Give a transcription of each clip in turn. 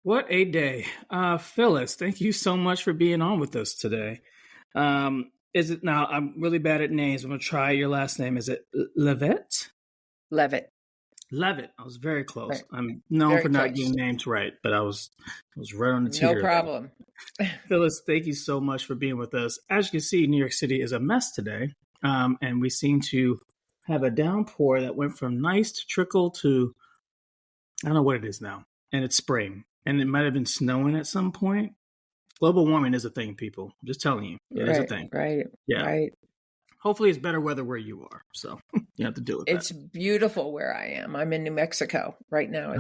What a day. Phyllis, thank you so much for being on with us today. Is it now? I'm really bad at names. I'm going to try your last name. Is it Leavitt? Leavitt. Leavitt. I was very close. Right. I'm known Very for not close. getting names right, but I was right on the No teeter. problem. Phyllis, thank you so much for being with us. As you can see, New York City is a mess today, and we seem to have a downpour that went from nice to trickle to I don't know what it is now, and it's spring, and it might have been snowing at some point. Global warming is a thing, people. I'm just telling you, it is a thing. Right. Yeah. Right. Hopefully, it's better weather where you are, so you have to deal with that. It's beautiful where I am. I'm in New Mexico right now.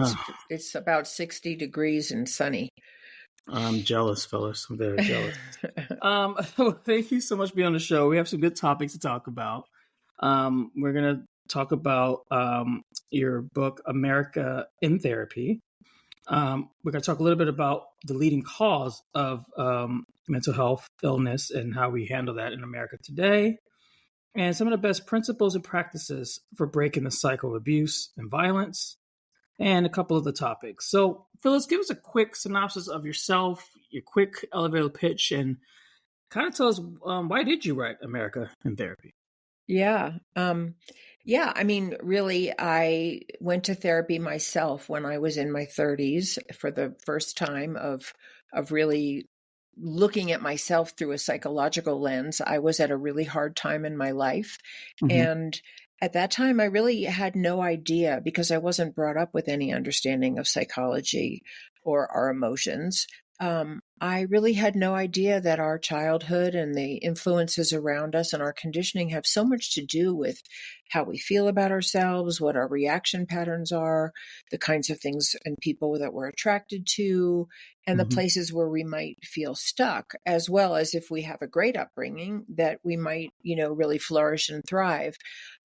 It's about 60 degrees and sunny. I'm jealous, Phyllis. I'm very jealous. Thank you so much for being on the show. We have some good topics to talk about. We're gonna talk about your book, America in Therapy. We're going to talk a little bit about the leading cause of mental health illness and how we handle that in America today, and some of the best principles and practices for breaking the cycle of abuse and violence, and a couple of the topics. So, Phyllis, give us a quick synopsis of yourself, your quick elevator pitch, and kind of tell us why did you write America in Therapy? Yeah. I mean, really, I went to therapy myself when I was in my 30s for the first time of really looking at myself through a psychological lens. I was at a really hard time in my life. Mm-hmm. And at that time, I really had no idea because I wasn't brought up with any understanding of psychology or our emotions. I really had no idea that our childhood and the influences around us and our conditioning have so much to do with how we feel about ourselves, what our reaction patterns are, the kinds of things and people that we're attracted to, and the places where we might feel stuck, as well as if we have a great upbringing that we might, really flourish and thrive.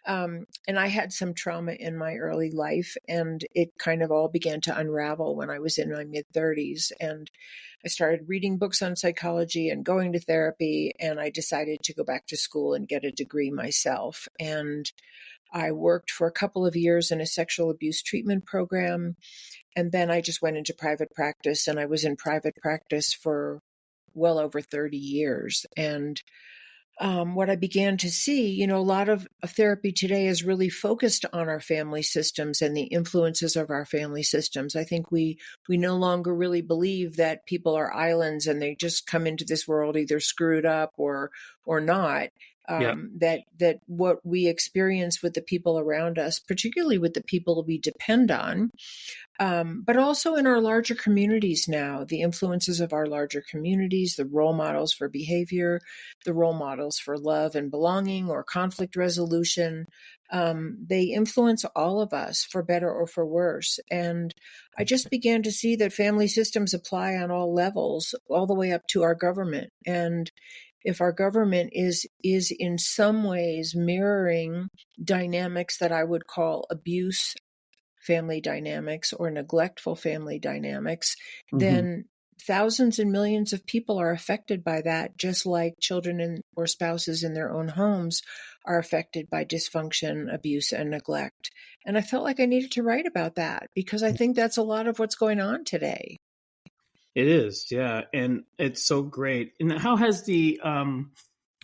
And I had some trauma in my early life, and it kind of all began to unravel when I was in my mid-30s. And I started reading books on psychology and going to therapy, and I decided to go back to school and get a degree myself. And I worked for a couple of years in a sexual abuse treatment program, and then I just went into private practice, and I was in private practice for well over 30 years. And what I began to see, a lot of therapy today is really focused on our family systems and the influences of our family systems. I think we no longer really believe that people are islands and they just come into this world either screwed up or not. That what we experience with the people around us, particularly with the people we depend on, but also in our larger communities now, the influences of our larger communities, the role models for behavior, the role models for love and belonging or conflict resolution, they influence all of us for better or for worse. And I just began to see that family systems apply on all levels, all the way up to our government. And if our government is in some ways mirroring dynamics that I would call abuse family dynamics or neglectful family dynamics, then thousands and millions of people are affected by that, just like children or spouses in their own homes are affected by dysfunction, abuse, and neglect. And I felt like I needed to write about that because I think that's a lot of what's going on today. It is, yeah. And it's so great. And how has the kind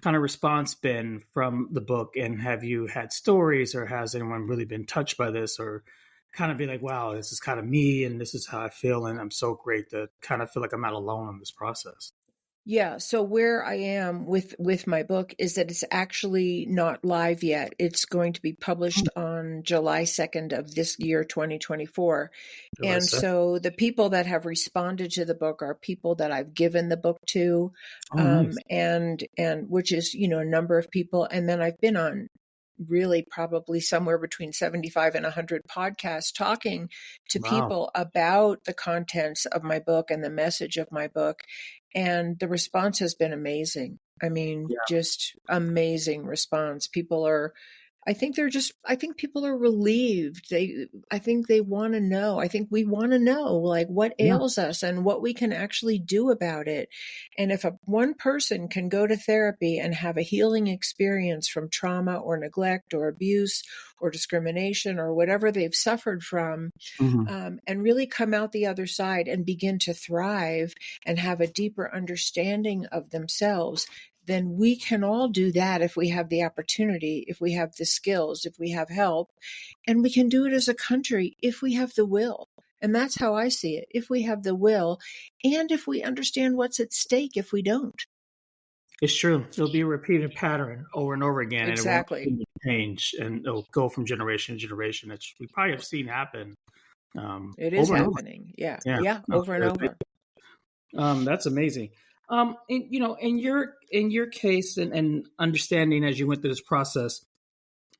of response been from the book? And have you had stories, or has anyone really been touched by this, or kind of be like, wow, this is kind of me and this is how I feel. And I'm so great to kind of feel like I'm not alone in this process. Yeah. So where I am with my book is that it's actually not live yet. It's going to be published on July 2nd of this year, 2024. And so the people that have responded to the book are people that I've given the book to, nice. and which is, a number of people. And then I've been on really probably somewhere between 75 and 100 podcasts talking to people about the contents of my book and the message of my book. And the response has been amazing. I mean, just amazing response. People are I think I think people are relieved. I think they want to know. I think we want to know, like, what Yeah. ails us and what we can actually do about it. And if one person can go to therapy and have a healing experience from trauma or neglect or abuse or discrimination or whatever they've suffered from, Hmm. and really come out the other side and begin to thrive and have a deeper understanding of themselves, then we can all do that if we have the opportunity, if we have the skills, if we have help, and we can do it as a country if we have the will. And that's how I see it. If we have the will, and if we understand what's at stake if we don't. It's true. It'll be a repeated pattern over and over again, and it won't Exactly. change, and it'll go from generation to generation. Which we probably have seen happen It is over and over. happening. Yeah. Yeah, Yeah. no, Over and over. that's amazing. And in your case, and understanding as you went through this process,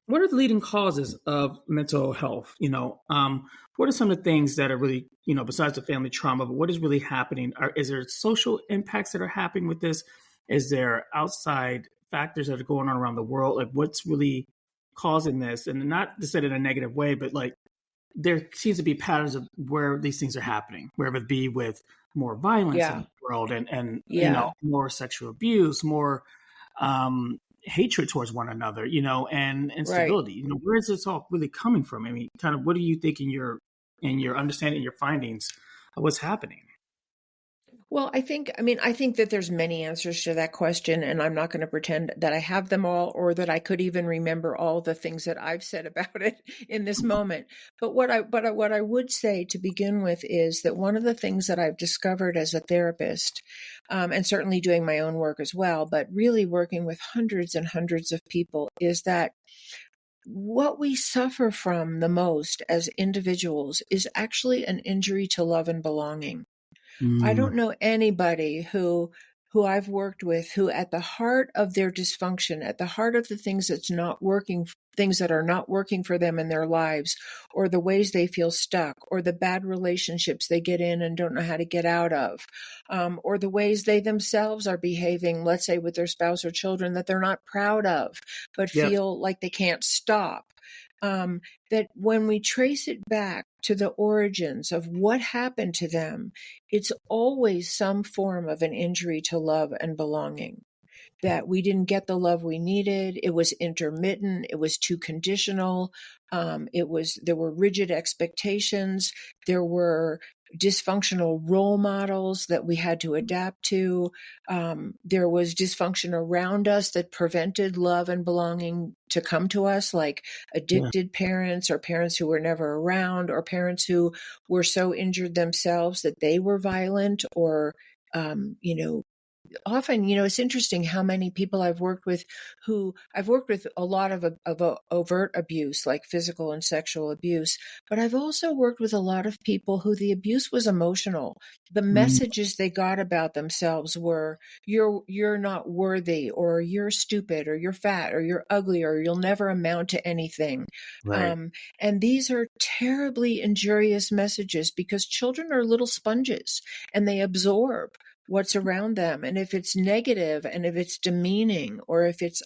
what are the leading causes of mental health? What are some of the things that are really, besides the family trauma, but what is really happening? Is there social impacts that are happening with this? Is there outside factors that are going on around the world? Like, what's really causing this? And not to say it in a negative way, but like, there seems to be patterns of where these things are happening, whether it be with more violence in Yeah. the world, and Yeah. more sexual abuse, more hatred towards one another, and Right. instability. Where is this all really coming from? I mean, kind of, what do you think in your understanding, your findings of what's happening? Well, I think that there's many answers to that question, and I'm not going to pretend that I have them all or that I could even remember all the things that I've said about it in this moment. But what I would say to begin with is that one of the things that I've discovered as a therapist, and certainly doing my own work as well, but really working with hundreds and hundreds of people, is that what we suffer from the most as individuals is actually an injury to love and belonging. I Mm, don't know anybody who I've worked with who at the heart of their dysfunction, at the heart of the things that are not working for them in their lives, or the ways they feel stuck, or the bad relationships they get in and don't know how to get out of, or the ways they themselves are behaving, let's say with their spouse or children, that they're not proud of, but yep. feel like they can't stop. Um, that when we trace it back to the origins of what happened to them, it's always some form of an injury to love and belonging. That we didn't get the love we needed. It was intermittent. It was too conditional. There were rigid expectations. There were dysfunctional role models that we had to adapt to. There was dysfunction around us that prevented love and belonging to come to us, like Yeah. addicted parents or parents who were never around or parents who were so injured themselves that they were violent or, you know, often, it's interesting how many people I've worked with a lot of overt abuse, like physical and sexual abuse, but I've also worked with a lot of people who the abuse was emotional. The Mm, messages they got about themselves were, you're not worthy, or you're stupid, or you're fat, or you're ugly, or you'll never amount to anything. right. Um, and these are terribly injurious messages because children are little sponges and they absorb what's around them. And if it's negative and if it's demeaning or if it's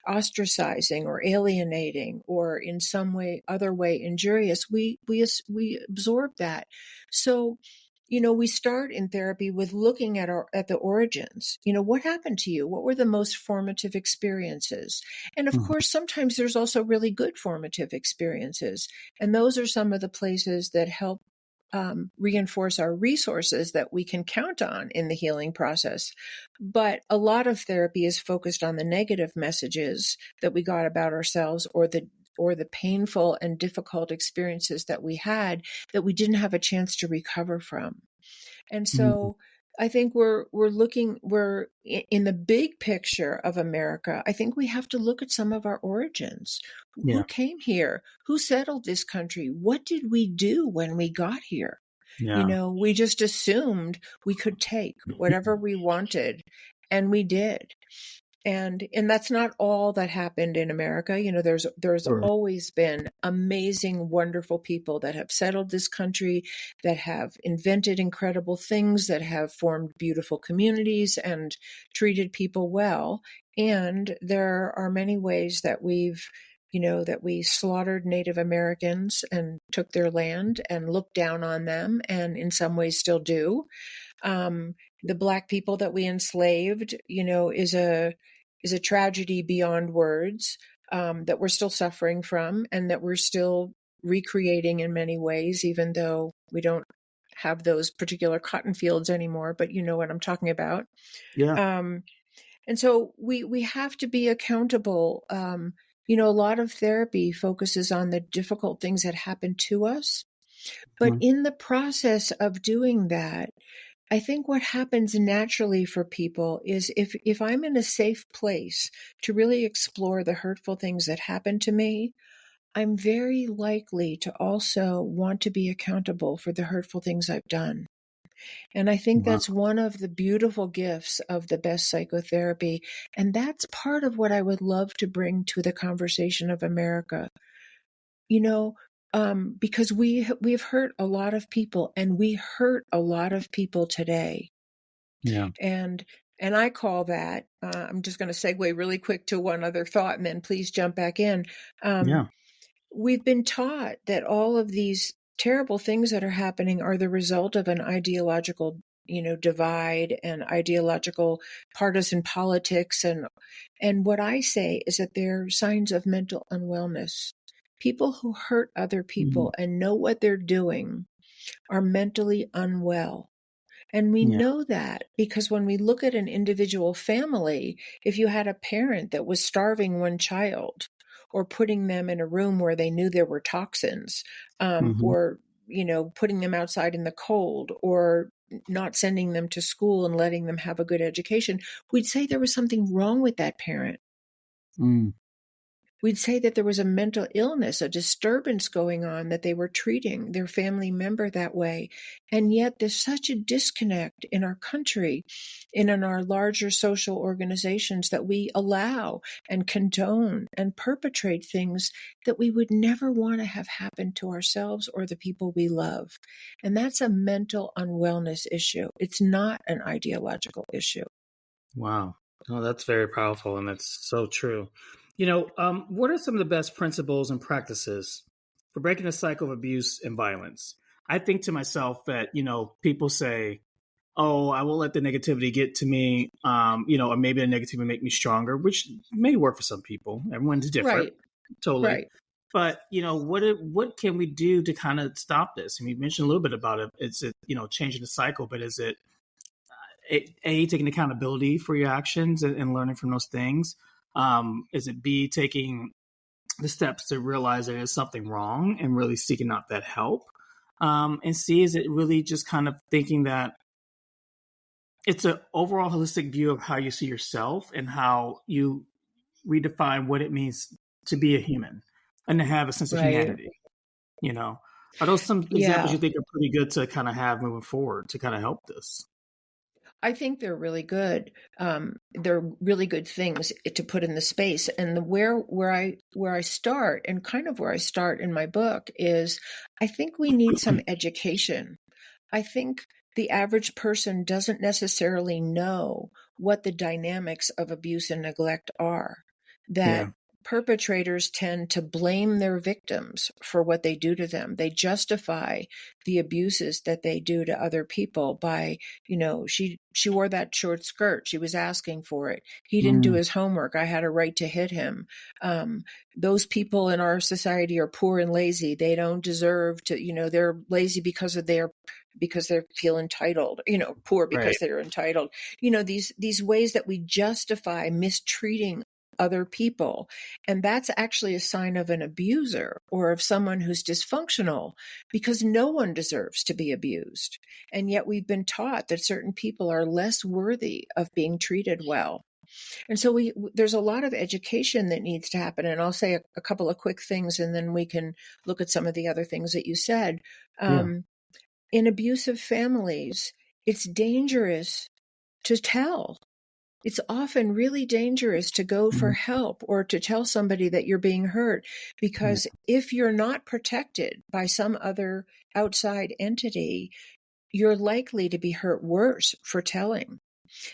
ostracizing or alienating or in some other way injurious, we absorb that. So, we start in therapy with looking at the origins. What happened to you? What were the most formative experiences? And of Mhm. course, sometimes there's also really good formative experiences. And those are some of the places that help reinforce our resources that we can count on in the healing process. But a lot of therapy is focused on the negative messages that we got about ourselves, or the painful and difficult experiences that we had that we didn't have a chance to recover from. And Mhm. so I think we're in the big picture of America. I think we have to look at some of our origins. Yeah. Who came here? Who settled this country? What did we do when we got here? Yeah. We just assumed we could take whatever we wanted, and we did. And that's not all that happened in America. There's Sure. always been amazing, wonderful people that have settled this country, that have invented incredible things, that have formed beautiful communities and treated people well. And there are many ways that we've that we slaughtered Native Americans and took their land and looked down on them, and in some ways still do. The Black people that we enslaved, is a tragedy beyond words, that we're still suffering from and that we're still recreating in many ways, even though we don't have those particular cotton fields anymore, but you know what I'm talking about. Yeah. And so we have to be accountable. A lot of therapy focuses on the difficult things that happen to us. But in the process of doing that, I think what happens naturally for people is if I'm in a safe place to really explore the hurtful things that happen to me, I'm very likely to also want to be accountable for the hurtful things I've done. And I think Wow. that's one of the beautiful gifts of the best psychotherapy. And that's part of what I would love to bring to the conversation of America. Because we've hurt a lot of people, and we hurt a lot of people today. Yeah. And I call that, I'm just going to segue really quick to one other thought, and then please jump back in. Yeah. We've been taught that all of these terrible things that are happening are the result of an ideological, divide and ideological partisan politics. And what I say is that they're signs of mental unwellness. People who hurt other people and know what they're doing are mentally unwell. And we Yeah. know that because when we look at an individual family, if you had a parent that was starving one child or putting them in a room where they knew there were toxins, or, putting them outside in the cold, or not sending them to school and letting them have a good education, we'd say there was something wrong with that parent. We'd say that there was a mental illness, a disturbance going on, that they were treating their family member that way. And yet there's such a disconnect in our country and in our larger social organizations that we allow and condone and perpetrate things that we would never want to have happen to ourselves or the people we love. And that's a mental unwellness issue. It's not an ideological issue. Wow. Oh, that's very powerful, and that's so true. What are some of the best principles and practices for breaking the cycle of abuse and violence? I think to myself that, people say, oh, I won't let the negativity get to me, or maybe the negativity will make me stronger, which may work for some people. Everyone's different. Right. Totally. Right. But, what can we do to kind of stop this? And we mentioned a little bit about it. It's, changing the cycle, but is it, taking accountability for your actions and learning from those things? Is it B, taking the steps to realize there is something wrong and really seeking out that help? And C, is it really just kind of thinking that it's an overall holistic view of how you see yourself and how you redefine what it means to be a human and to have a sense of Right. humanity? Are those some examples you think are pretty good to kind of have moving forward to kind of help this? I think they're really good. They're really good things to put in the space. And where I start, and kind of where I start in my book, is I think we need some education. I think the average person doesn't necessarily know what the dynamics of abuse and neglect are. That perpetrators tend to blame their victims for what they do to them. They justify the abuses that they do to other people by, she wore that short skirt. She was asking for it. He didn't do his homework. I had a right to hit him. Those people in our society are poor and lazy. They don't deserve to, they're lazy because they feel entitled, poor because they're entitled. These ways that we justify mistreating other people. And that's actually a sign of an abuser or of someone who's dysfunctional, because no one deserves to be abused. And yet we've been taught that certain people are less worthy of being treated well. And so there's a lot of education that needs to happen. And I'll say a couple of quick things, and then we can look at some of the other things that you said. In abusive families, it's dangerous to tell. It's often really dangerous to go for help or to tell somebody that you're being hurt, because if you're not protected by some other outside entity, you're likely to be hurt worse for telling.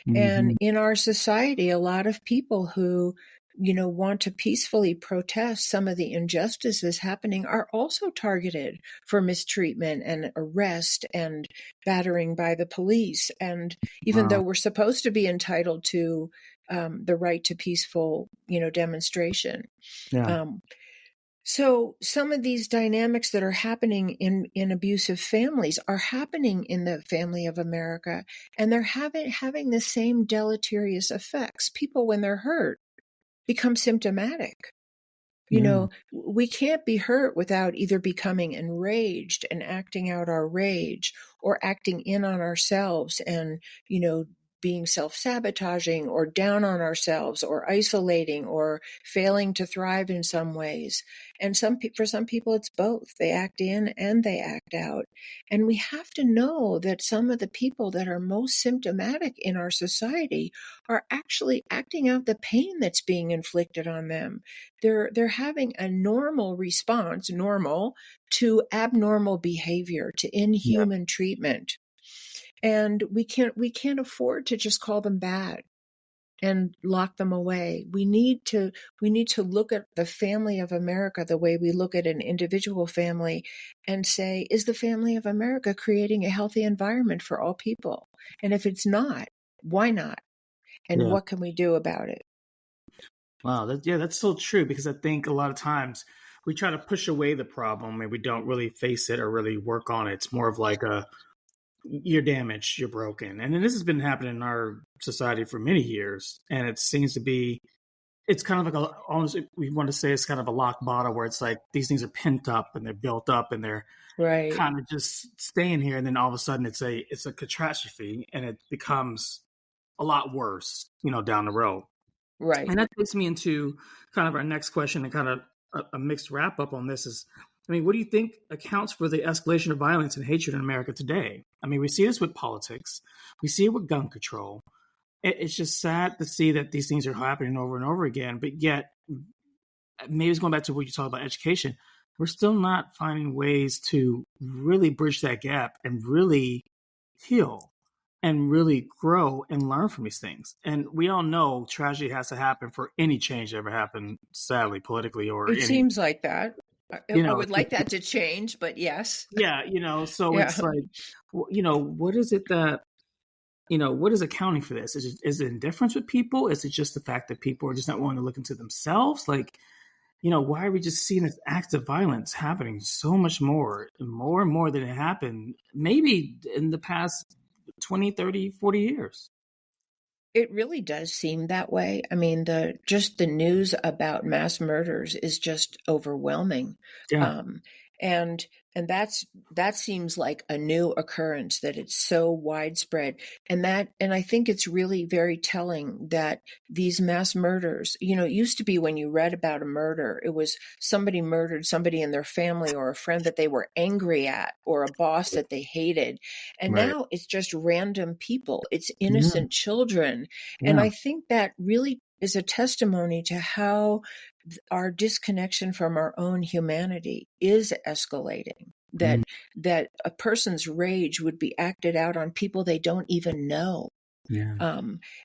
And in our society, a lot of people who want to peacefully protest some of the injustices happening are also targeted for mistreatment and arrest and battering by the police. And even though we're supposed to be entitled to the right to peaceful, demonstration. Yeah. So some of these dynamics that are happening in abusive families are happening in the family of America, and they're having the same deleterious effects. People, when they're hurt, become symptomatic. We can't be hurt without either becoming enraged and acting out our rage, or acting in on ourselves and, being self-sabotaging or down on ourselves or isolating or failing to thrive in some ways. And for some people, it's both. They act in and they act out. And we have to know that some of the people that are most symptomatic in our society are actually acting out the pain that's being inflicted on them. They're having a normal response, to abnormal behavior, to inhuman treatment. And we can't afford to just call them bad and lock them away. We need to look at the family of America the way we look at an individual family and say, is the family of America creating a healthy environment for all people? And if it's not, why not? And what can we do about it? Wow, that's so true, because I think a lot of times we try to push away the problem and we don't really face it or really work on it. It's more of like you're damaged, you're broken. And then this has been happening in our society for many years. And it seems to be, it's kind of like almost, we want to say it's kind of a lock bottle, where it's like these things are pent up and they're built up and they're kind of just staying here. And then all of a sudden it's a catastrophe, and it becomes a lot worse, down the road. Right. And that takes me into kind of our next question, and kind of a mixed wrap up on this is, what do you think accounts for the escalation of violence and hatred in America today? We see this with politics. We see it with gun control. It's just sad to see that these things are happening over and over again. But yet, maybe it's going back to what you talked about education. We're still not finding ways to really bridge that gap and really heal and really grow and learn from these things. And we all know tragedy has to happen for any change to ever happen, sadly, politically or seems like that. I would like that to change, but yes. Yeah, it's like, what is it that, what is accounting for this? Is it indifference with people? Is it just the fact that people are just not willing to look into themselves? Like, why are we just seeing this acts of violence happening so much more and more than it happened maybe in the past 20, 30, 40 years? It really does seem that way. The news about mass murders is just overwhelming. Yeah. And that seems like a new occurrence, that it's so widespread. And I think it's really very telling that these mass murders, it used to be when you read about a murder, it was somebody murdered somebody in their family or a friend that they were angry at, or a boss that they hated. And now it's just random people. It's innocent children. And I think that really is a testimony to how our disconnection from our own humanity is escalating. That a person's rage would be acted out on people they don't even know. Yeah.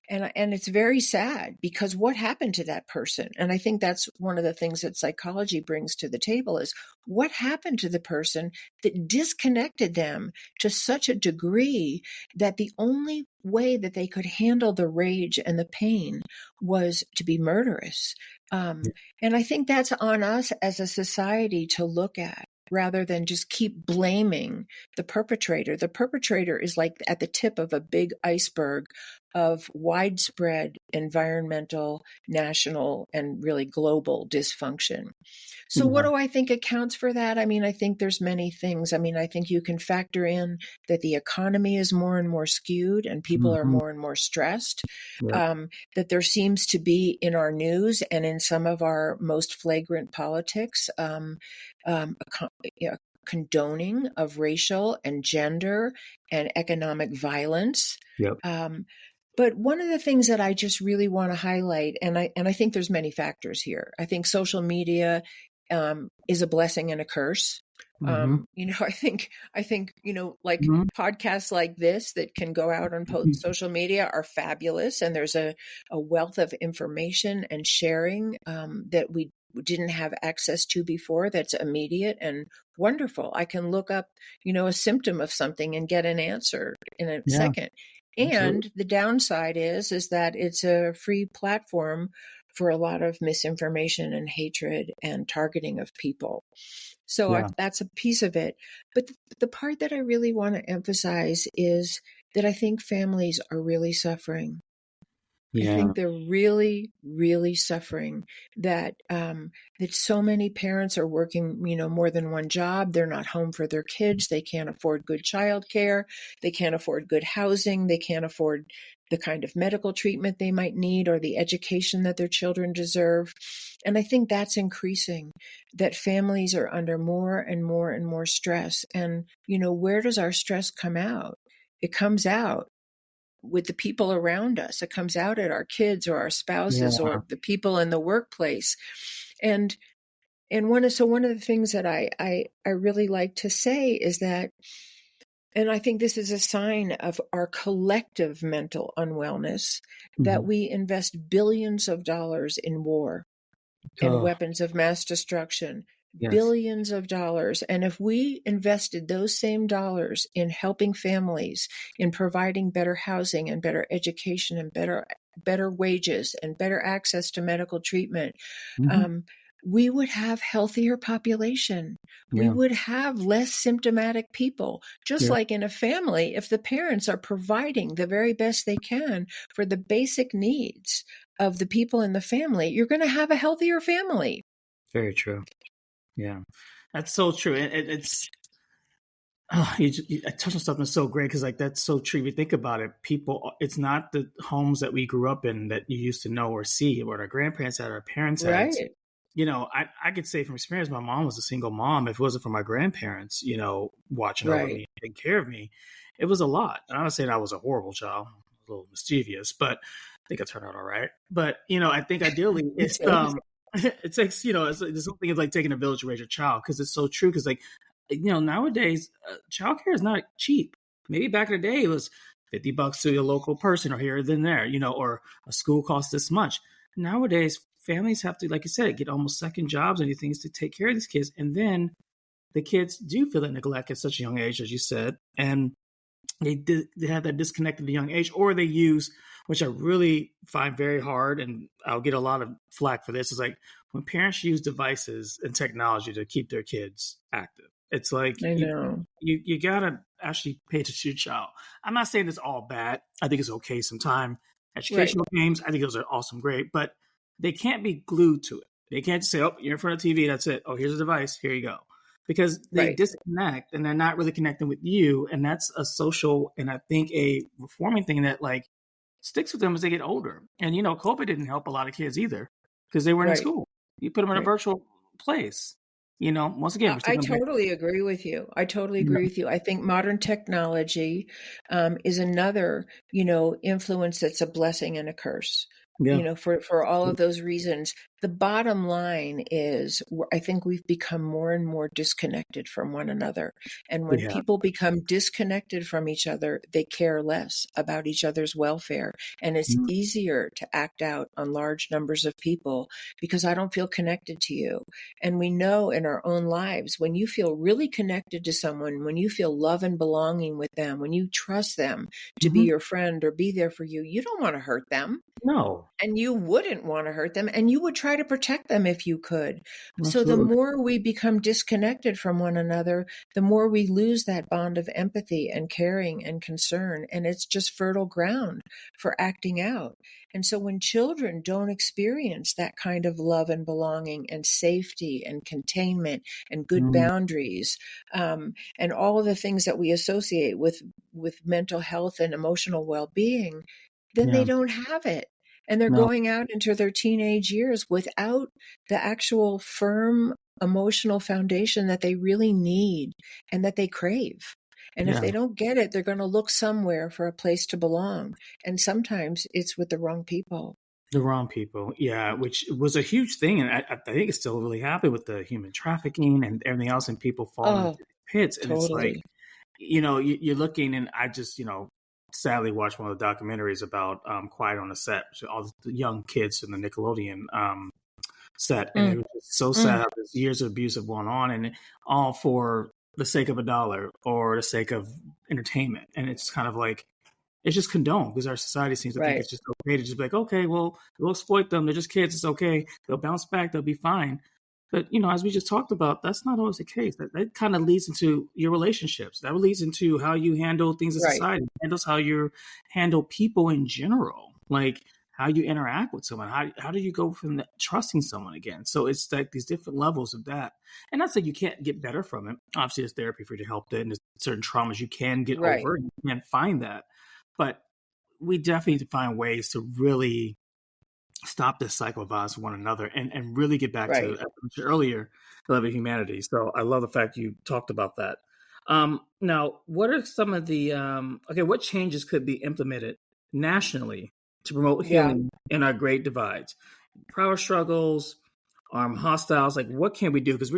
And it's very sad, because what happened to that person? And I think that's one of the things that psychology brings to the table, is what happened to the person that disconnected them to such a degree that the only way that they could handle the rage and the pain was to be murderous. And I think that's on us as a society to look at, rather than just keep blaming the perpetrator. The perpetrator is like at the tip of a big iceberg of widespread environmental, national, and really global dysfunction. So what do I think accounts for that? I think there's many things. I think you can factor in that the economy is more and more skewed and people are more and more stressed, that there seems to be in our news and in some of our most flagrant politics, condoning of racial and gender and economic violence. But one of the things that I just really want to highlight, and I think there's many factors here. I think social media is a blessing and a curse. Mm-hmm. I think, like Mm-hmm. podcasts like this that can go out on social media are fabulous. And there's a wealth of information and sharing that we didn't have access to before that's immediate and wonderful. I can look up, a symptom of something and get an answer in a Yeah, second. absolutely. And the downside is that it's a free platform for a lot of misinformation and hatred and targeting of people. So Yeah. that's a piece of it. But the part that I really want to emphasize is that I think families are really suffering. I Yeah. think they're really, really suffering that so many parents are working, more than one job. They're not home for their kids. They can't afford good childcare. They can't afford good housing. They can't afford the kind of medical treatment they might need or the education that their children deserve. And I think that's increasing, that families are under more and more and more stress. And, where does our stress come out? It comes out with the people around us. It comes out at our kids or our spouses Yeah. or the people in the workplace. And one of the things that I really like to say is that, and I think this is a sign of our collective mental unwellness, that Mm-hmm. we invest billions of dollars in war and Oh, weapons of mass destruction, yes. billions of dollars. And if we invested those same dollars in helping families, in providing better housing and better education and better wages and better access to medical treatment, Mm-hmm. um, we would have healthier population. We Yeah. would have less symptomatic people. Just Yeah. like in a family, if the parents are providing the very best they can for the basic needs of the people in the family, you're going to have a healthier family. Very true. Yeah. That's so true. It's I touched on something so great because like that's so true. If you think about it, people, it's not the homes that we grew up in that you used to know or see, what our grandparents had, our parents had. Right, I could say from experience, my mom was a single mom. If it wasn't for my grandparents, watching over right. me, taking care of me, it was a lot. And I'm not saying I was a horrible child, a little mischievous, but I think I turned out all right. But I think ideally Me it's too. it takes it's something of like taking a village to raise a child because it's so true. Because like nowadays, childcare is not cheap. Maybe back in the day, it was $50 to a local person or here, then there, or a school costs this much. Nowadays, families have to, like you said, get almost second jobs and things to take care of these kids. And then the kids do feel that neglect at such a young age, as you said. And they have that disconnect at a young age, or they use, which I really find very hard, and I'll get a lot of flack for this, is like when parents use devices and technology to keep their kids active. It's like I you know. you gotta actually pay attention to your child. I'm not saying it's all bad. I think it's okay sometimes. Right, Educational games, I think those are awesome, great, but they can't be glued to it. They can't just say, "Oh, you're in front of TV. That's it. Oh, here's a device. Here you go." Because they right, disconnect and they're not really connecting with you. And that's a social and I think a reforming thing that like sticks with them as they get older. And COVID didn't help a lot of kids either because they weren't in right, school. You put them in a right. virtual place. Once again, we're still I going back. totally agree with you. I totally Yeah. agree with you. I think modern technology is another, influence that's a blessing and a curse. Yeah. For all of those reasons, the bottom line is I think we've become more and more disconnected from one another. And We when have. people become disconnected from each other, they care less about each other's welfare. And it's Mm, easier to act out on large numbers of people because I don't feel connected to you. And we know in our own lives, when you feel really connected to someone, when you feel love and belonging with them, when you trust them to be mhm. your friend or be there for you, you don't want to hurt them. No, And you wouldn't want to hurt them, and you would try to protect them if you could. So the absolutely. more we become disconnected from one another, the more we lose that bond of empathy and caring and concern. And it's just fertile ground for acting out. And so when children don't experience that kind of love and belonging and safety and containment and good Mm, boundaries, and all of the things that we associate with mental health and emotional well-being, then they yeah. don't have it, and they're No. going out into their teenage years without the actual firm emotional foundation that they really need and that they crave. And if Yeah. they don't get it, they're going to look somewhere for a place to belong. And sometimes it's with the wrong people. The wrong people, yeah, which was a huge thing, and I think it's still really happening with the human trafficking and everything else, and people falling into Oh, pits. And it's like, totally. you're looking, and I just, sadly watched one of the documentaries about Quiet on the Set, so all the young kids in the Nickelodeon set, and it Mm, was just so sad mm, how there's years of abuse have gone on, and all for the sake of a dollar or the sake of entertainment, and it's kind of like it's just condoned because our society seems to think right, it's just okay to just be like, okay, well, we'll exploit them. They're just kids. It's okay. They'll bounce back. They'll be fine. But as we just talked about, that's not always the case. That kind of leads into your relationships. That leads into how you handle things in right, society. It handles how you handle people in general, like how you interact with someone. How do you go from trusting someone again? So it's like these different levels of that. And not saying you can't get better from it. Obviously, there's therapy for you to help it, and there's certain traumas you can get right, over. And you can find that, but we definitely need to find ways to really stop this cycle of violence with one another, and really get back to, right. as I mentioned earlier, the love of humanity. So I love the fact you talked about that. Now, what are some of the, okay, what changes could be implemented nationally to promote Yeah. healing in our great divides? Power struggles, armed hostiles, like what can we do? Because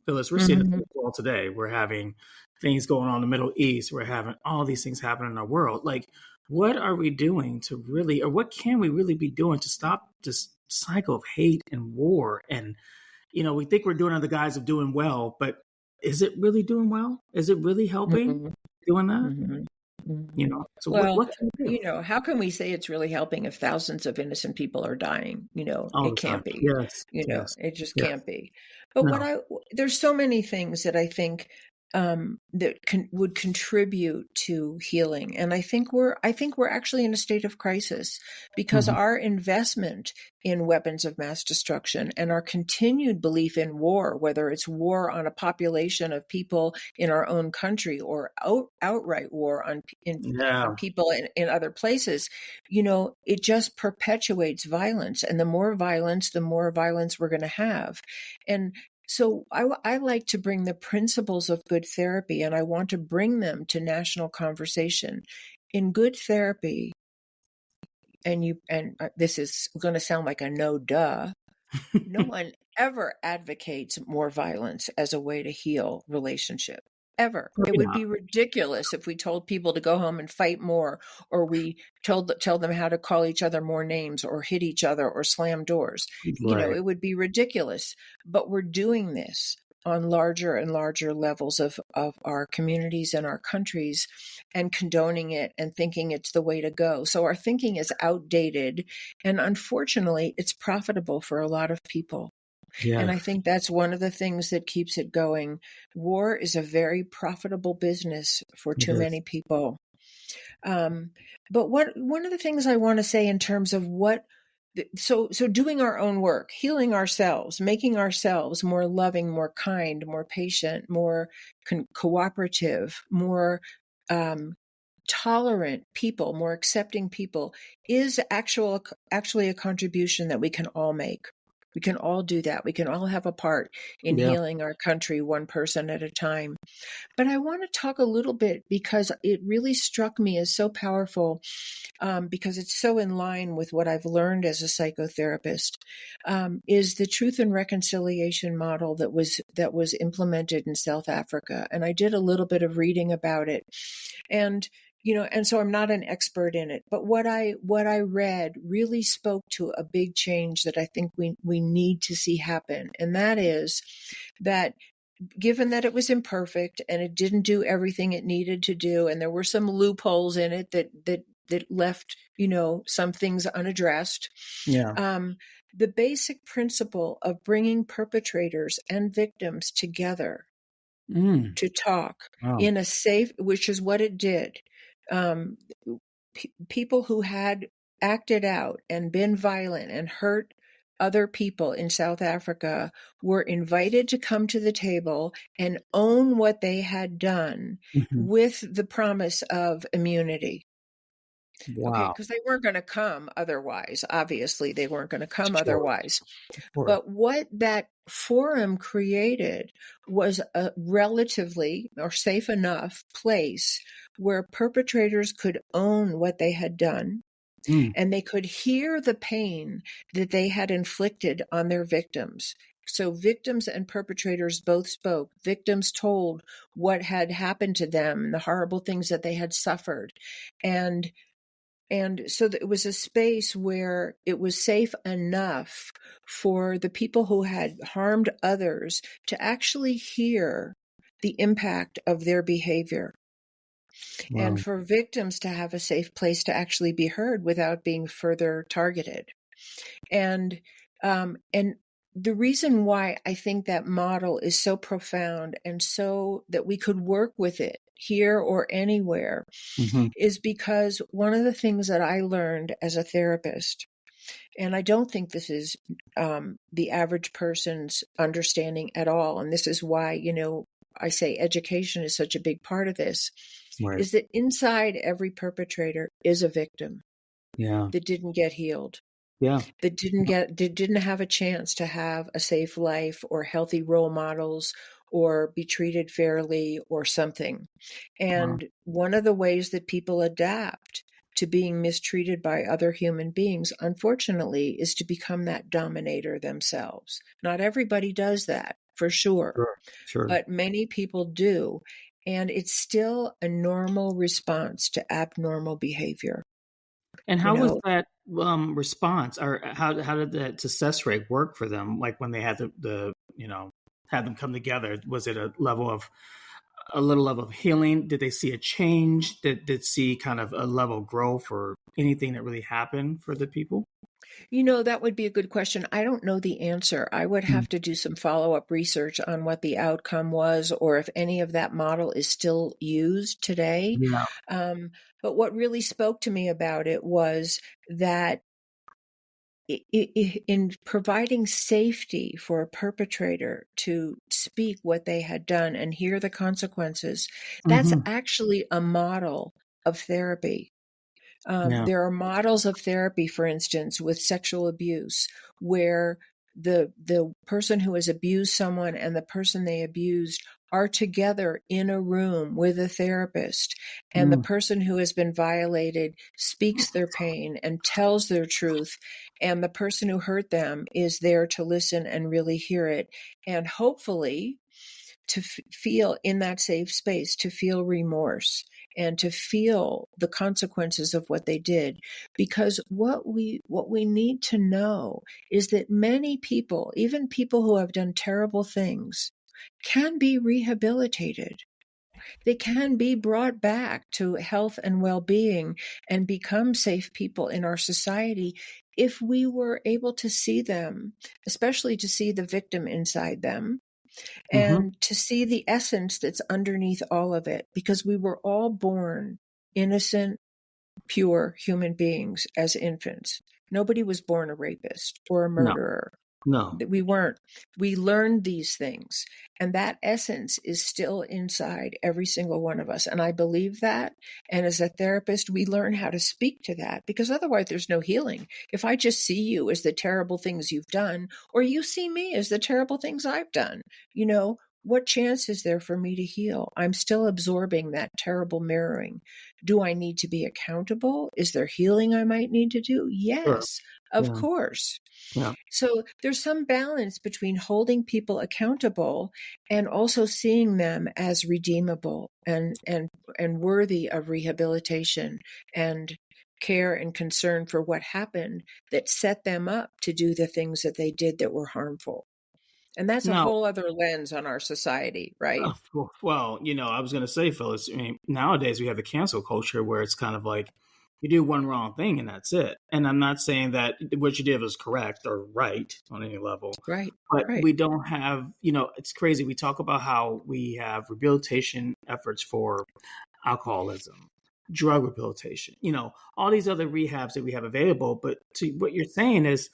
Phyllis, we're seeing it Hmm. all today. We're having things going on in the Middle East. We're having all these things happening in our world. Like, what are we doing to really, or what can we really be doing to stop this cycle of hate and war? And, we think we're doing it under the guise of doing well, but is it really doing well? Is it really helping Hmm. doing that? Hmm. Hmm. So Well, what can we do how can we say it's really helping if thousands of innocent people are dying? all It the time? can't be. Yes, yes, It just yes. can't be. But No. there's so many things that I think that would contribute to healing, and I think we're actually in a state of crisis because Hmm. our investment in weapons of mass destruction and our continued belief in war, whether it's war on a population of people in our own country or outright war on Yeah. people in other places, it just perpetuates violence. And the more violence we're going to have. And so I like to bring the principles of good therapy, and I want to bring them to national conversation. In good therapy, and this is going to sound like a no duh, no one ever advocates more violence as a way to heal relationship. Ever. It Probably would not. be ridiculous if we told people to go home and fight more, or we tell them how to call each other more names, or hit each other, or slam doors. Right. It would be ridiculous. But we're doing this on larger and larger levels of our communities and our countries, and condoning it and thinking it's the way to go. So our thinking is outdated, and unfortunately, it's profitable for a lot of people. And Yeah. I think that's one of the things that keeps it going. War is a very profitable business for It too is. many people. Um, but one of the things I want to say in terms of so doing our own work, healing ourselves, making ourselves more loving, more kind, more patient, more cooperative, more um, tolerant people, more accepting people, is actually a contribution that we can all make. We can all do that. We can all have a part in Yeah. healing our country, one person at a time. But I want to talk a little bit because it really struck me as so powerful, because it's so in line with what I've learned as a psychotherapist, is the truth and reconciliation model that was implemented in South Africa. And I did a little bit of reading about it. And and so I'm not an expert in it, but what I read really spoke to a big change that I think we need to see happen. And that is that, given that it was imperfect and it didn't do everything it needed to do, and there were some loopholes in it that left some things unaddressed, Yeah. um, the basic principle of bringing perpetrators and victims together Mm. to talk Wow. in a safe, which is what it did. Um, People who had acted out and been violent and hurt other people in South Africa were invited to come to the table and own what they had done, Mhm. with the promise of immunity. Okay, Wow. because they weren't going to come otherwise. Obviously, they weren't going to come Sure. otherwise. Sure. But what that forum created was a relatively or safe enough place where perpetrators could own what they had done, Mm. and they could hear the pain that they had inflicted on their victims. So victims and perpetrators both spoke. Victims told what had happened to them, the horrible things that they had suffered. And so it was a space where it was safe enough for the people who had harmed others to actually hear the impact of their behavior, and Wow. for victims to have a safe place to actually be heard without being further targeted. And the reason why I think that model is so profound and so that we could work with it here or anywhere Mm-hmm. is because one of the things that I learned as a therapist, and I don't think this is the average person's understanding at all, and this is why, I say education is such a big part of this, Right. is that inside every perpetrator is a victim Yeah. that didn't get healed, Yeah. that didn't have a chance to have a safe life or healthy role models or be treated fairly or something. Wow. And one of the ways that people adapt to being mistreated by other human beings, unfortunately, is to become that dominator themselves. Not everybody does that, for sure, Sure. Sure. but many people do. And it's still a normal response to abnormal behavior. And You how was know, that response, or how did that success rate work for them? Like when they had the had them come together, was it a little level of healing? Did they see a change? Did see kind of a level of growth or anything that really happened for the people? that would be a good question. I don't know the answer. I would Mm. have to do some follow-up research on what the outcome was or if any of that model is still used today. Yeah. But what really spoke to me about it was that in providing safety for a perpetrator to speak what they had done and hear the consequences, that's Hmm. actually a model of therapy. Yeah. There are models of therapy, for instance, with sexual abuse, where the person who has abused someone and the person they abused are together in a room with a therapist, and the Mm. person who has been violated speaks their pain and tells their truth, and the person who hurt them is there to listen and really hear it, and hopefully to feel in that safe space, to feel remorse and to feel the consequences of what they did. Because what we need to know is that many people, even people who have done terrible things, can be rehabilitated. They can be brought back to health and well-being and become safe people in our society if we were able to see them, especially to see the victim inside them, Hmm. and to see the essence that's underneath all of it, because we were all born innocent, pure human beings as infants. Nobody was born a rapist or a No. murderer. No. We weren't. We learned these things, and that essence is still inside every single one of us. And I believe that. And as a therapist, we learn how to speak to that, because otherwise there's no healing. If I just see you as the terrible things you've done, or you see me as the terrible things I've done, what chance is there for me to heal? I'm still absorbing that terrible mirroring. Do I need to be accountable? Is there healing I might need to do? Sure. Yes, of Yeah. course. Yeah. So there's some balance between holding people accountable and also seeing them as redeemable and worthy of rehabilitation and care and concern for what happened that set them up to do the things that they did that were harmful. And that's a Now, whole other lens on our society, right? well, I was going to say, Phyllis, I mean, nowadays we have the cancel culture where it's kind of like you do one wrong thing and that's it. And I'm not saying that what you did was correct or right on any level, Right, but right. we don't have, it's crazy. We talk about how we have rehabilitation efforts for alcoholism, drug rehabilitation, all these other rehabs that we have available. But to what you're saying is,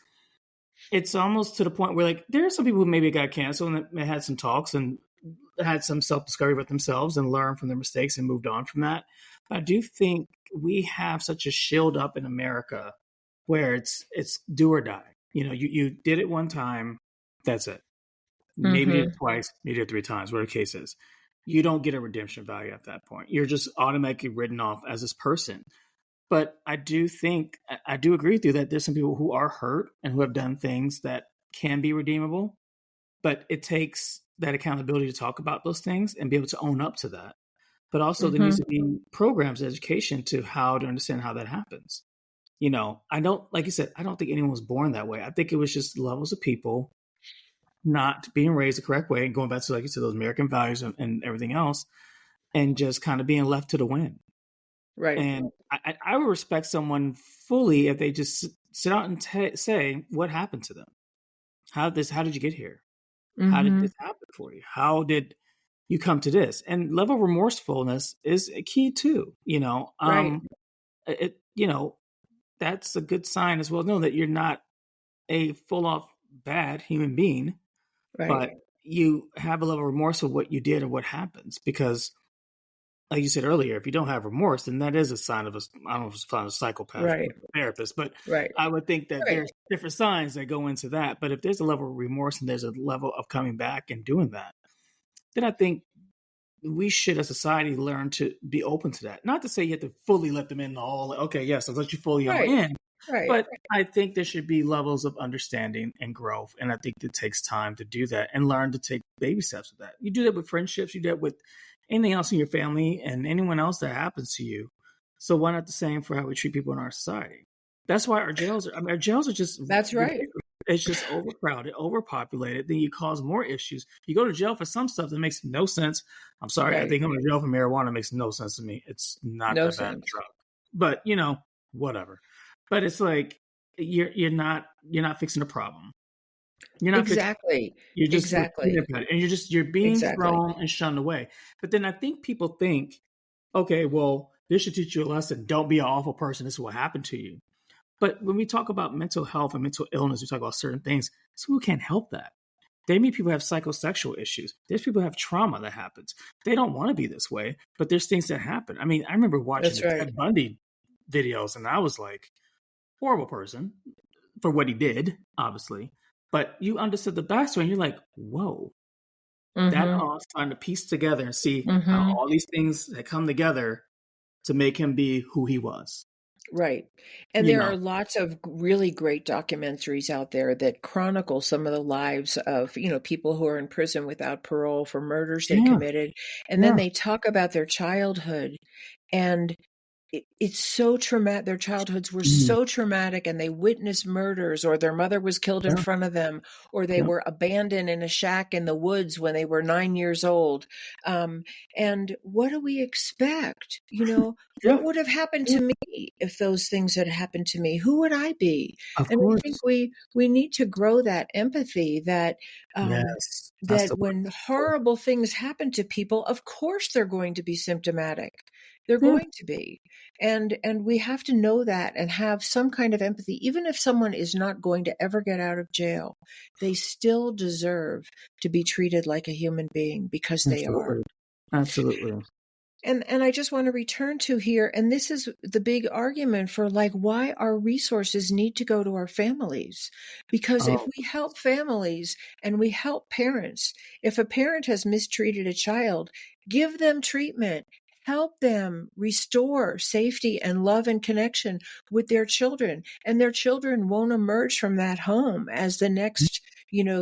it's almost to the point where, like, there are some people who maybe got canceled and they had some talks and had some self-discovery with themselves and learned from their mistakes and moved on from that. But I do think we have such a shield up in America where it's do or die. You did it one time, that's it. Maybe did it Mm-hmm. twice, maybe did it three times, whatever the case is. You don't get a redemption value at that point. You're just automatically written off as this person. But I do think, I do agree with you that there's some people who are hurt and who have done things that can be redeemable, but it takes that accountability to talk about those things and be able to own up to that. But also there needs Mm-hmm. to be programs, education to how to understand how that happens. You know, I don't, like you said, I don't think anyone was born that way. I think it was just levels of people not being raised the correct way and going back to, like you said, those American values and everything else, and just kind of being left to the wind. Right. And I would respect someone fully if they just sit out and say what happened to them. How did you get here? How did Mm-hmm. this happen for you? How did you come to this? And level of remorsefulness is a key too. Right. It that's a good sign as well. Know that you're not a full off bad human being, Right. but you have a level of remorse of what you did or what happens. Because, like you said earlier, if you don't have remorse, then that is a sign of I don't know if it's a sign of a psychopath Right. or a therapist, but Right. I would think that Right. there's different signs that go into that. But if there's a level of remorse and there's a level of coming back and doing that, then I think we should, as a society, learn to be open to that. Not to say you have to fully let them in all. Okay, yes, I'll let you fully all Right. in, Right. but I think there should be levels of understanding and growth, and I think it takes time to do that and learn to take baby steps with that. You do that with friendships, you do that with anything else in your family and anyone else that happens to you. So why not the same for how we treat people in our society? That's why our jails are. I mean, our jails are just That's right. ridiculous. It's just overcrowded, overpopulated. Then you cause more issues. You go to jail for some stuff that makes no sense. I'm sorry. I Right. think going to jail for marijuana makes no sense to me. It's not No that bad of a sense. drug, but whatever. But it's like you're not fixing the problem. You're not fixing. Exactly. You're just repeating Exactly. about it, and you're being Exactly. thrown and shunned away. But then I think people think, okay, well, this should teach you a lesson. Don't be an awful person. This is what happened to you. But when we talk about mental health and mental illness, we talk about certain things. Some people can't help that. There may be people who have psychosexual issues. There's people who have trauma that happens. They don't want to be this way, but there's things that happen. I mean, I remember watching That's the right. Ted Bundy videos, and I was like, horrible person for what he did, obviously. But you understood the backstory, and you're like, whoa, that Mm-hmm. all trying to piece together and see how Mm-hmm. all these things had come together to make him be who he was. Right. And You there know, are lots of really great documentaries out there that chronicle some of the lives of, people who are in prison without parole for murders they yeah, committed. And then yeah, they talk about their childhood, and it's so traumatic. Their childhoods were mm, so traumatic, and they witnessed murders, or their mother was killed in yeah, front of them, or they yeah, were abandoned in a shack in the woods when they were 9 years old. Um, and what do we expect? yeah, What would have happened yeah. to me if those things had happened to me? Who would I be? Of And I think course. we need to grow that empathy that Yes, that's that the when word. horrible things happen to people, of course they're going to be symptomatic. They're Yeah, going to be. And we have to know that and have some kind of empathy. Even if someone is not going to ever get out of jail, they still deserve to be treated like a human being, because they are. absolutely, absolutely. And I just want to return to here, and this is the big argument for, like, why our resources need to go to our families. Because if Oh, we help families and we help parents, if a parent has mistreated a child, give them treatment, help them restore safety and love and connection with their children. And their children won't emerge from that home as the next,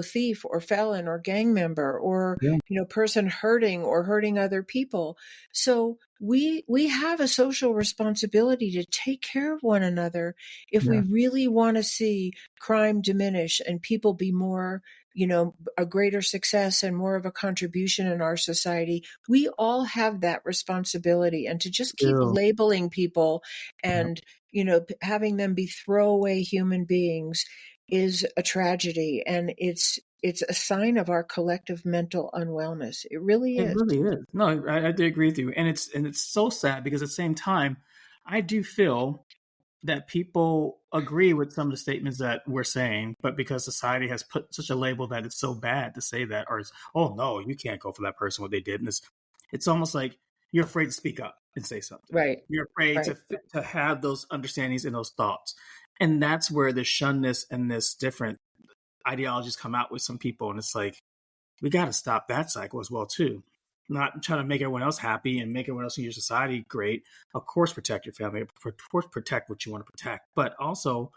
thief or felon or gang member, or, yeah, person hurting or hurting other people. So we have a social responsibility to take care of one another if we yeah, really want to see crime diminish and people be more, a greater success and more of a contribution in our society. We all have that responsibility, and to just keep still, labeling people yeah. and, having them be throwaway human beings is a tragedy, and it's a sign of our collective mental unwellness. It really It is. really is. No, I do agree with you, and it's so sad because at the same time, I do feel that people agree with some of the statements that we're saying, but because society has put such a label that it's so bad to say that, or it's, oh no, you can't go for that person what they did, and it's almost like you're afraid to speak up and say something. Right. You're afraid Right. to have those understandings and those thoughts, and that's where the shunness and this different ideologies come out with some people, and it's like we got to stop that cycle as well too. not trying to make everyone else happy and make everyone else in your society great. Of course, protect your family. Of course, protect what you want to protect. But also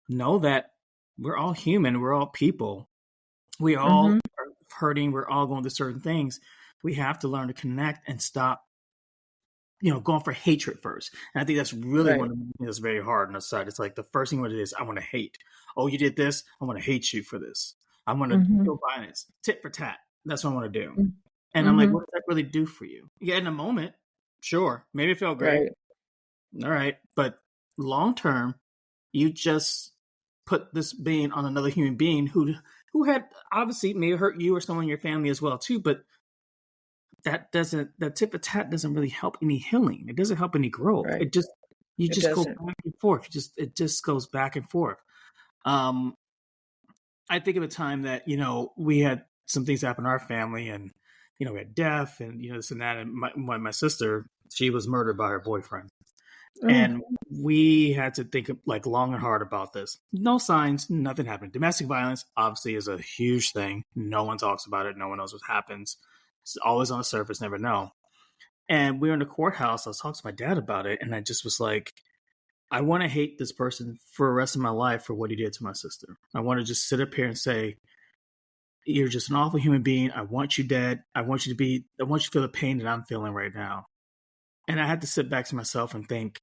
know that we're all human. We're all people. We all are hurting. We're all going through certain things. We have to learn to connect and stop, going for hatred first. And I think that's really one of the things that's very hard on the side. It's like the first thing what it is, I want to hate. Oh, you did this. I want to hate you for this. I want to do violence, tit for tat. That's what I want to do. And I'm like, what does that really do for you? Yeah, in a moment, sure, maybe it felt great. All right. But long term, you just put this being on another human being who had obviously may hurt you or someone in your family as well too, but that tit for tat doesn't really help any healing. It doesn't help any growth. It just go back and forth. It just goes back and forth. I think of a time that, we had some things happen in our family, and, we had death and, this and that. And my sister, she was murdered by her boyfriend. And we had to think like long and hard about this. No signs, nothing happened. Domestic violence obviously is a huge thing. No one talks about it. No one knows what happens. It's always on the surface, never know. And we were in the courthouse. I was talking to my dad about it, and I just was like, I want to hate this person for the rest of my life for what he did to my sister. I want to just sit up here and say, you're just an awful human being. I want you dead. I want you to feel the pain that I'm feeling right now. And I had to sit back to myself and think,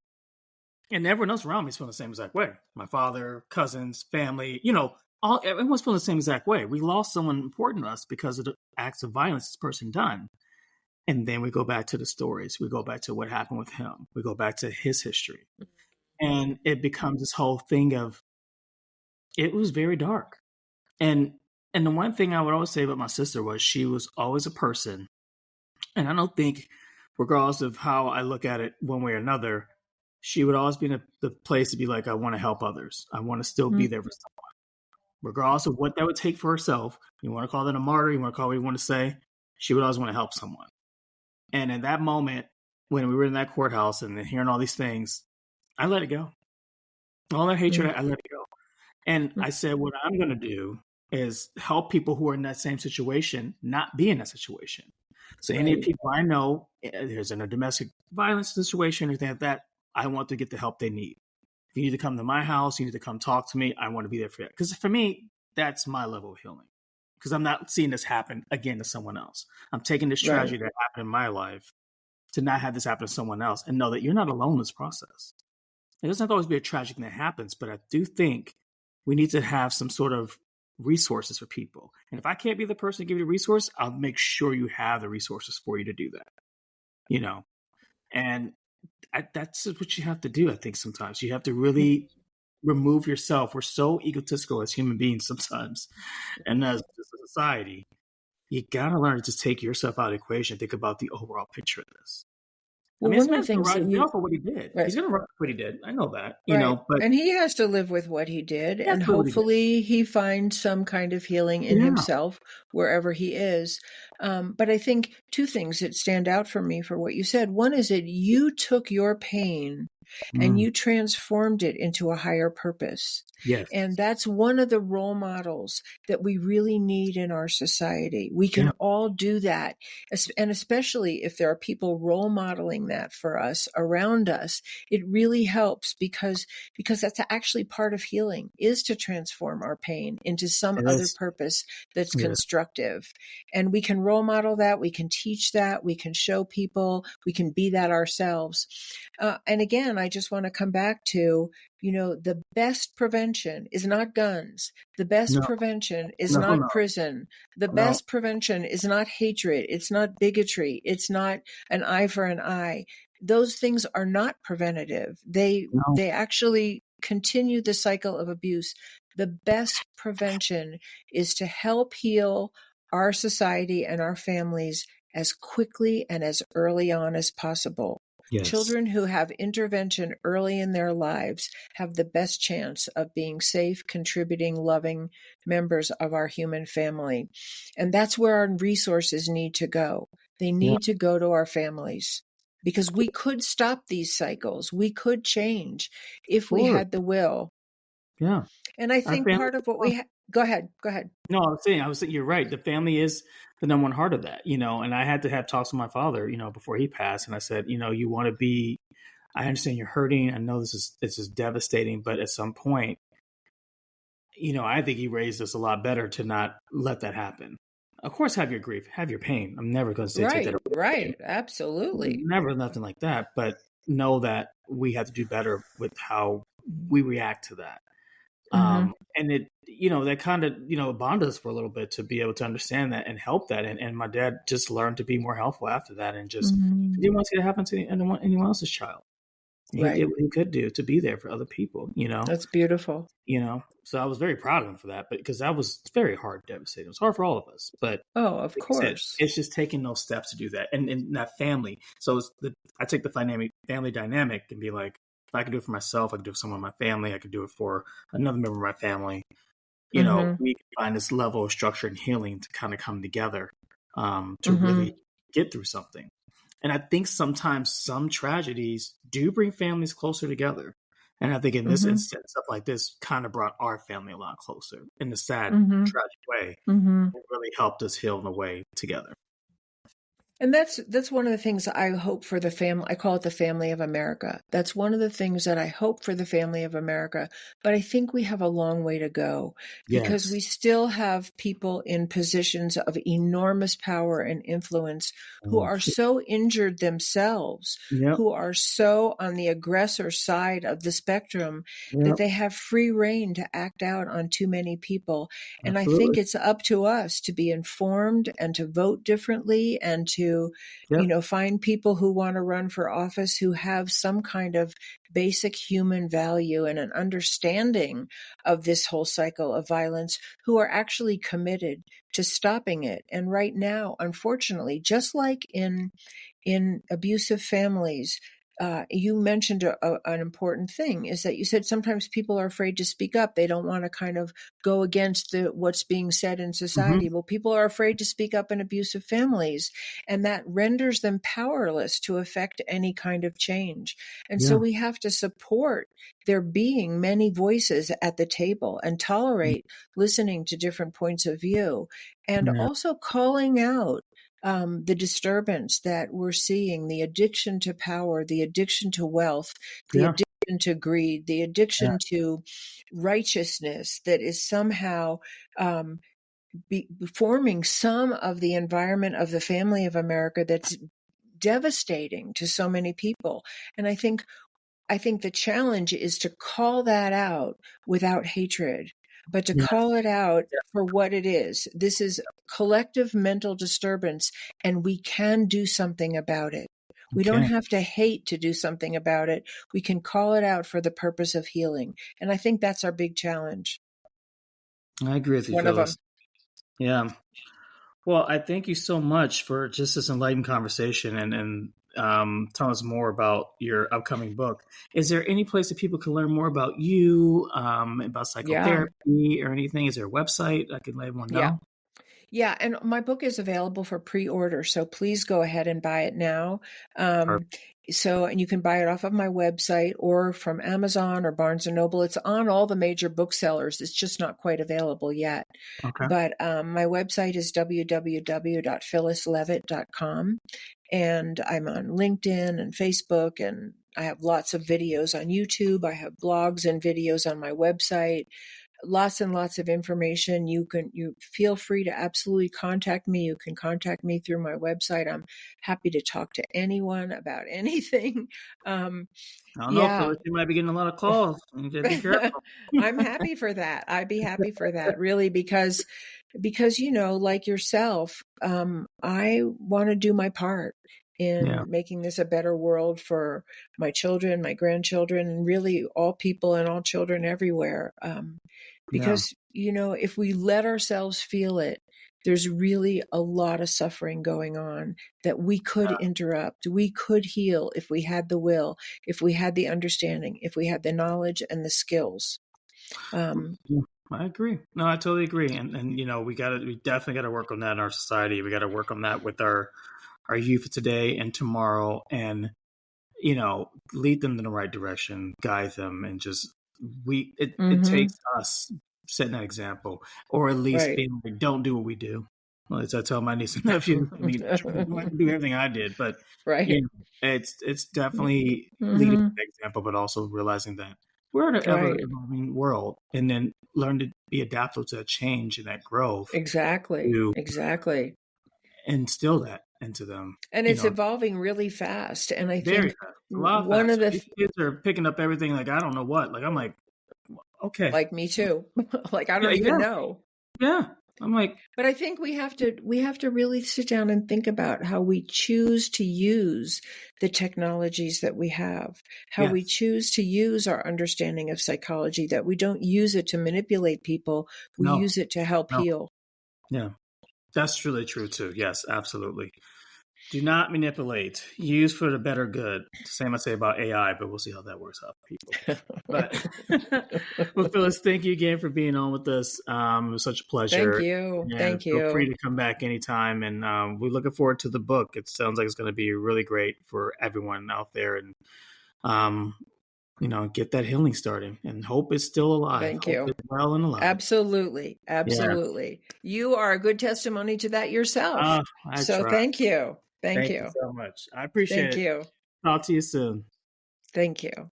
and everyone else around me is feeling the same exact way. My father, cousins, family, everyone's feeling the same exact way. We lost someone important to us because of the acts of violence this person done. And then we go back to the stories. We go back to what happened with him. We go back to his history. And it becomes this whole thing of, it was very dark. And the one thing I would always say about my sister was she was always a person. And I don't think, regardless of how I look at it one way or another, she would always be in the place to be like, I want to help others. I want to still be there for someone. Regardless of what that would take for herself, you want to call that a martyr, you want to call it what you want to say, she would always want to help someone. And in that moment, when we were in that courthouse and hearing all these things, I let it go. All that hatred, I let it go. And I said, what I'm going to do is help people who are in that same situation not be in that situation. So any people I know, there's in a domestic violence situation or anything like that, I want to get the help they need. If you need to come to my house, you need to come talk to me, I want to be there for you. Because for me, that's my level of healing. Because I'm not seeing this happen again to someone else. I'm taking this tragedy that happened in my life to not have this happen to someone else and know that you're not alone in this process. It doesn't have to always be a tragic thing that happens, but I do think we need to have some sort of resources for people. And if I can't be the person to give you the resource, I'll make sure you have the resources for you to do that. And that's what you have to do. I think sometimes you have to really remove yourself. We're so egotistical as human beings sometimes. And as a society, you got to learn to just take yourself out of the equation and think about the overall picture of this. Well, one of the things that for what he did. He's going to run for what he did. I know that, but and he has to live with what he did, and hopefully he finds some kind of healing in himself wherever he is. But I think two things that stand out for me for what you said. One is that you took your pain and you transformed it into a higher purpose. Yes. And that's one of the role models that we really need in our society. We can all do that. And especially if there are people role modeling that for us around us, it really helps because that's actually part of healing, is to transform our pain into some other purpose that's constructive. And we can role model that. We can teach that. We can show people. We can be that ourselves. And again, I just want to come back to, the best prevention is not guns. The best prevention is not prison. The best prevention is not hatred. It's not bigotry. It's not an eye for an eye. Those things are not preventative. They actually continue the cycle of abuse. The best prevention is to help heal our society and our families as quickly and as early on as possible. Yes. Children who have intervention early in their lives have the best chance of being safe, contributing, loving members of our human family. And that's where our resources need to go. They need to go to our families, because we could stop these cycles. We could change if we had the will. Yeah. And I think part of what go ahead. No, I was saying, you're right. The family is the number one heart of that, and I had to have talks with my father, before he passed. And I said, you want to be, I understand you're hurting. I know this is devastating, but at some point, I think he raised us a lot better to not let that happen. Of course, have your grief, have your pain. I'm never going to say take that away. Right. Absolutely. Never nothing like that. But know that we have to do better with how we react to that. And it, that kind of bonded us for a little bit to be able to understand that and help that. And my dad just learned to be more helpful after that, and just didn't want to see it happen to anyone else's child. He did what he could do to be there for other people, That's beautiful. So I was very proud of him for that, but because that was very hard, devastating. It was hard for all of us, but of course, it's just taking those steps to do that. And that family. So I take the family dynamic and be like, if I could do it for myself, I could do it for someone in my family, I could do it for another member of my family. We can find this level of structure and healing to kind of come together to really get through something. And I think sometimes some tragedies do bring families closer together. And I think in this instance, stuff like this kind of brought our family a lot closer in a sad, tragic way. It really helped us heal in a way together. And that's one of the things I hope for the family. I call it the family of America. That's one of the things that I hope for the family of America. But I think we have a long way to go because we still have people in positions of enormous power and influence who are so injured themselves, who are so on the aggressor side of the spectrum that they have free rein to act out on too many people. And I think it's up to us to be informed and to vote differently and to find people who want to run for office who have some kind of basic human value and an understanding of this whole cycle of violence, who are actually committed to stopping it. And right now, unfortunately, just like in abusive families, you mentioned an important thing, is that you said sometimes people are afraid to speak up. They don't want to kind of go against what's being said in society. Well, people are afraid to speak up in abusive families, and that renders them powerless to affect any kind of change. And so we have to support there being many voices at the table and tolerate listening to different points of view, and also calling out the disturbance that we're seeing, the addiction to power, the addiction to wealth, the addiction to greed, the addiction to righteousness that is somehow forming some of the environment of the family of America that's devastating to so many people. And I think the challenge is to call that out without hatred, but to call it out for what it is. This is collective mental disturbance, and we can do something about it. We don't have to hate to do something about it. We can call it out for the purpose of healing. And I think that's our big challenge. I agree with you, One Phyllis. of them. Yeah. Well, I thank you so much for just this enlightened conversation and tell us more about your upcoming book. Is there any place that people can learn more about you, about psychotherapy or anything? Is there a website I can let everyone know? Yeah, and my book is available for pre-order, so please go ahead and buy it now. And you can buy it off of my website or from Amazon or Barnes & Noble. It's on all the major booksellers. It's just not quite available yet. Okay. But my website is www.phyllisleavitt.com. And I'm on LinkedIn and Facebook, and I have lots of videos on YouTube. I have blogs and videos on my website. Lots and lots of information. You feel free to absolutely contact me. You can contact me through my website. I'm happy to talk to anyone about anything. I don't know, Phyllis, you might be getting a lot of calls. You need to be careful. I'm happy for that. I'd be happy for that, really, because like yourself, I want to do my part in making this a better world for my children, my grandchildren, and really all people and all children everywhere. Because, if we let ourselves feel it, there's really a lot of suffering going on that we could interrupt. We could heal if we had the will, if we had the understanding, if we had the knowledge and the skills. I agree. No, I totally agree. And we definitely got to work on that in our society. We got to work on that with our youth today and tomorrow, and, lead them in the right direction, guide them, and just, it takes us setting that example, or at least being like, don't do what we do. Well, as I tell my niece and nephew, I mean, I can do everything I did, but Right. it's definitely leading Mm-hmm. by example, but also realizing that we're in an ever Right. evolving world, and then learn to be adaptable to that change and that growth Exactly. to Exactly. instill that into them. And You it's know, evolving really fast. And I very think fast, a lot one of faster. the, These kids are picking up everything like I don't know what. Like I'm like, okay, like me too, like I yeah, don't even yeah, know. yeah. I'm like, But I think we have to really sit down and think about how we choose to use the technologies that we have, how we yes, choose to use our understanding of psychology, that we don't use it to manipulate people, we no, use it to help no, heal. yeah. That's really true too. Yes, absolutely. Do not manipulate. Use for the better good. Same I say about AI, but we'll see how that works out for people. But well, Phyllis, thank you again for being on with us. It was such a Thank pleasure. you. And Thank feel free you. to come back anytime. And we're looking forward to the book. It sounds like it's going to be really great for everyone out there. And um, get that healing starting. And hope is still alive. Thank Hope you. is well and alive. Absolutely. Yeah. Absolutely. You are a good testimony to that yourself. I So try. thank you. Thank Thank you you. so much. I appreciate Thank it. you. Talk to you soon. Thank you.